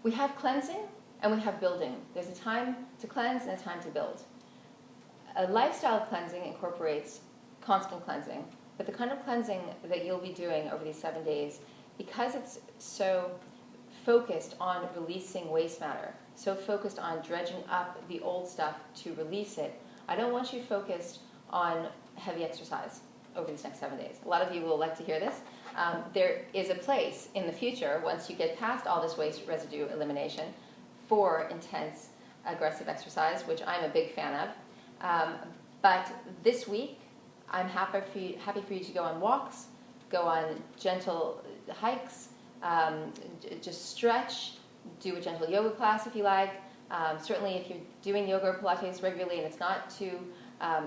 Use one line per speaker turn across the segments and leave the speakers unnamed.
we have cleansing and we have building. There's a time to cleanse and a time to build. A lifestyle of cleansing incorporates constant cleansing, but the kind of cleansing that you'll be doing over these 7 days, because it's so focused on releasing waste matter, so focused on dredging up the old stuff to release it, I don't want you focused on heavy exercise over these next 7 days. A lot of you will like to hear this. There is a place in the future, once you get past all this waste residue elimination, for intense, aggressive exercise, which I'm a big fan of. But this week, I'm happy for you to go on walks, go on gentle hikes, just stretch, do a gentle yoga class if you like. Certainly if you're doing yoga or Pilates regularly and it's not too,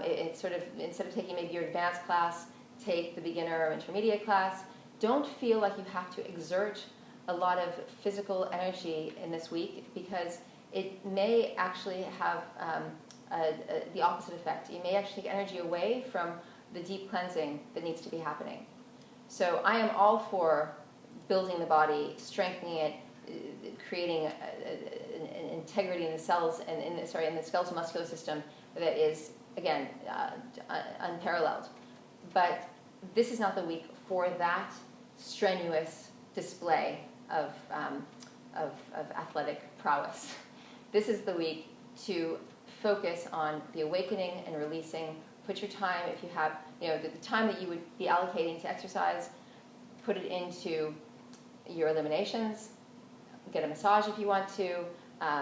it's sort of, instead of taking maybe your advanced class, take the beginner or intermediate class. Don't feel like you have to exert a lot of physical energy in this week, because it may actually have the opposite effect. You may actually take energy away from the deep cleansing that needs to be happening. So I am all for building the body, strengthening it, creating an integrity in the cells and in the skeletal muscular system that is, again, unparalleled. But this is not the week for that strenuous display of athletic prowess. This is the week to focus on the awakening and releasing. Put your time, if you have, the time that you would be allocating to exercise, put it into your eliminations. Get a massage if you want to,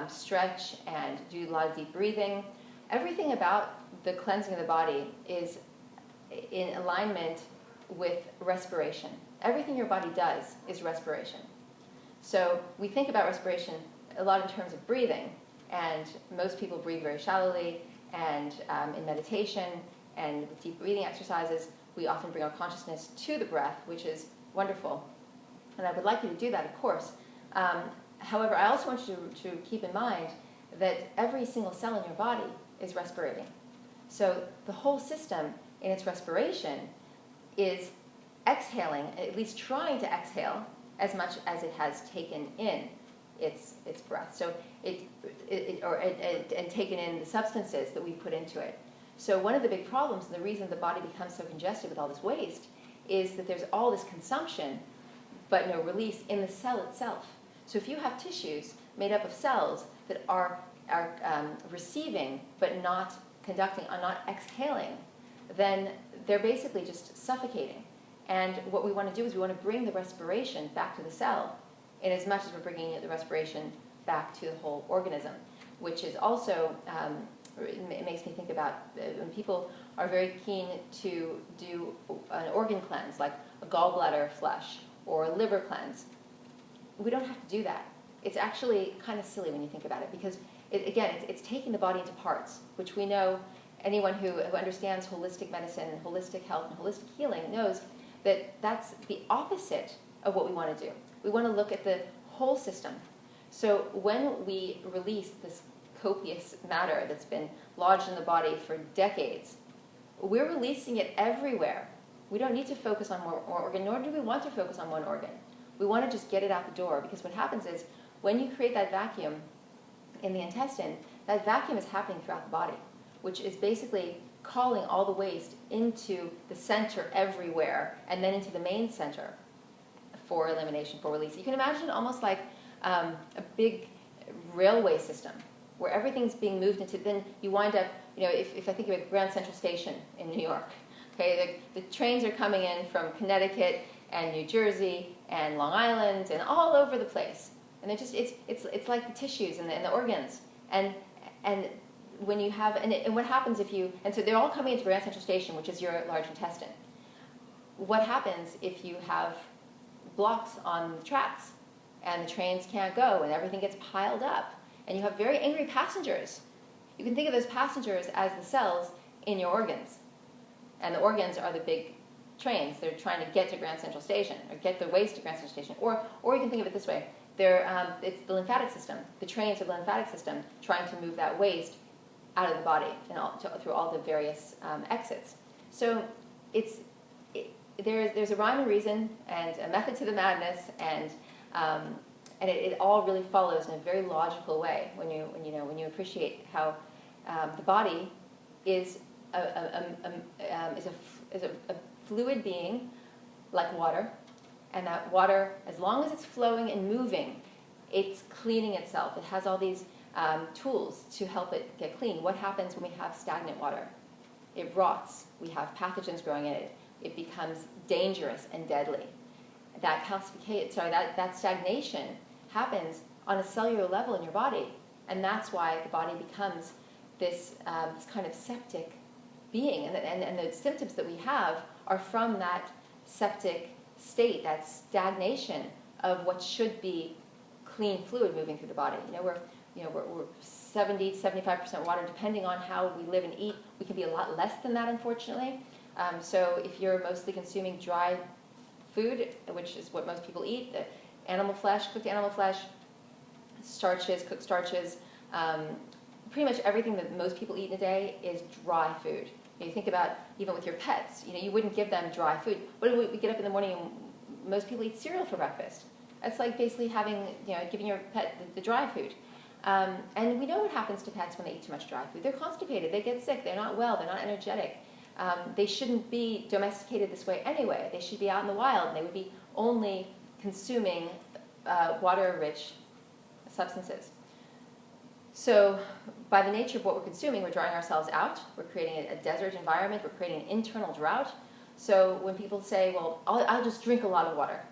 stretch and do a lot of deep breathing. Everything about the cleansing of the body is in alignment with respiration. Everything your body does is respiration. So we think about respiration a lot in terms of breathing, and most people breathe very shallowly, and in meditation and with deep breathing exercises, we often bring our consciousness to the breath, which is wonderful. And I would like you to do that, of course. However, I also want you to keep in mind that every single cell in your body is respirating. So the whole system in its respiration is exhaling, at least trying to exhale, as much as it has taken in its breath. So and taken in the substances that we put into it. So one of the big problems, and the reason the body becomes so congested with all this waste, is that there's all this consumption, but no release in the cell itself. So if you have tissues made up of cells that are receiving but not conducting, are not exhaling, then they're basically just suffocating. And what we want to do is we want to bring the respiration back to the cell, in as much as we're bringing the respiration back to the whole organism, which is also, it makes me think about when people are very keen to do an organ cleanse, like a gallbladder flush or a liver cleanse. We don't have to do that. It's actually kind of silly when you think about it, because it's taking the body into parts, which we know, anyone who understands holistic medicine and holistic health and holistic healing knows that that's the opposite of what we want to do. We want to look at the whole system. So when we release this copious matter that's been lodged in the body for decades, we're releasing it everywhere. We don't need to focus on one organ, nor do we want to focus on one organ. We want to just get it out the door, because what happens is when you create that vacuum in the intestine, that vacuum is happening throughout the body, which is basically calling all the waste into the center everywhere, and then into the main center for elimination, for release. You can imagine almost like a big railway system where everything's being moved into, then you wind up, if I think of Grand Central Station in New York, okay, the trains are coming in from Connecticut and New Jersey and Long Island and all over the place. And they're just, it's like the tissues and the organs. And when you have, and what happens if you, and so they're all coming into Grand Central Station, which is your large intestine. What happens if you have blocks on the tracks and the trains can't go and everything gets piled up and you have very angry passengers? You can think of those passengers as the cells in your organs. And the organs are the big trains. They're trying to get to Grand Central Station or get the waste to Grand Central Station. Or you can think of it this way. It's the lymphatic system. The trains are the lymphatic system trying to move that waste out of the body and through all the various exits. So there's a rhyme and reason and a method to the madness, and And it all really follows in a very logical way when you appreciate how the body is a fluid being like water, and that water, as long as it's flowing and moving, it's cleaning itself. It has all these tools to help it get clean. What happens when we have stagnant water? It rots. We have pathogens growing in it. It becomes dangerous and deadly. That stagnation happens on a cellular level in your body, and that's why the body becomes this kind of septic being. And the symptoms that we have are from that septic state, that stagnation of what should be clean fluid moving through the body. We're 70, 75% water, depending on how we live and eat. We can be a lot less than that, unfortunately. So if you're mostly consuming dry food, which is what most people eat, the animal flesh, cooked animal flesh, starches, cooked starches, pretty much everything that most people eat in a day is dry food. You think about even with your pets, you wouldn't give them dry food. What do we get up in the morning and most people eat cereal for breakfast? That's like basically giving your pet the dry food. And we know what happens to pets when they eat too much dry food. They're constipated, they get sick, they're not well, they're not energetic. They shouldn't be domesticated this way anyway. They should be out in the wild, and they would be only consuming water-rich substances. So by the nature of what we're consuming, we're drying ourselves out. We're creating a desert environment. We're creating an internal drought. So when people say, well, I'll just drink a lot of water,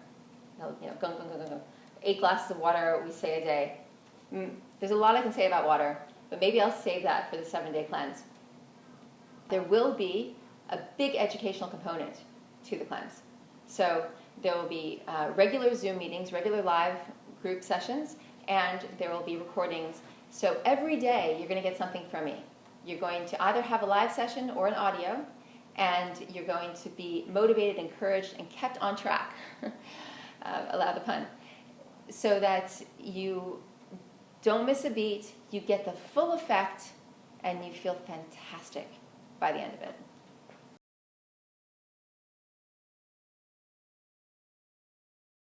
8 glasses of water, we say a day. There's a lot I can say about water, but maybe I'll save that for the 7-day cleanse. There will be a big educational component to the cleanse. So there will be regular Zoom meetings, regular live group sessions, and there will be recordings. So every day you're going to get something from me. You're going to either have a live session or an audio, and you're going to be motivated, encouraged, and kept on track, allow the pun, so that you don't miss a beat, you get the full effect, and you feel fantastic by the end of it.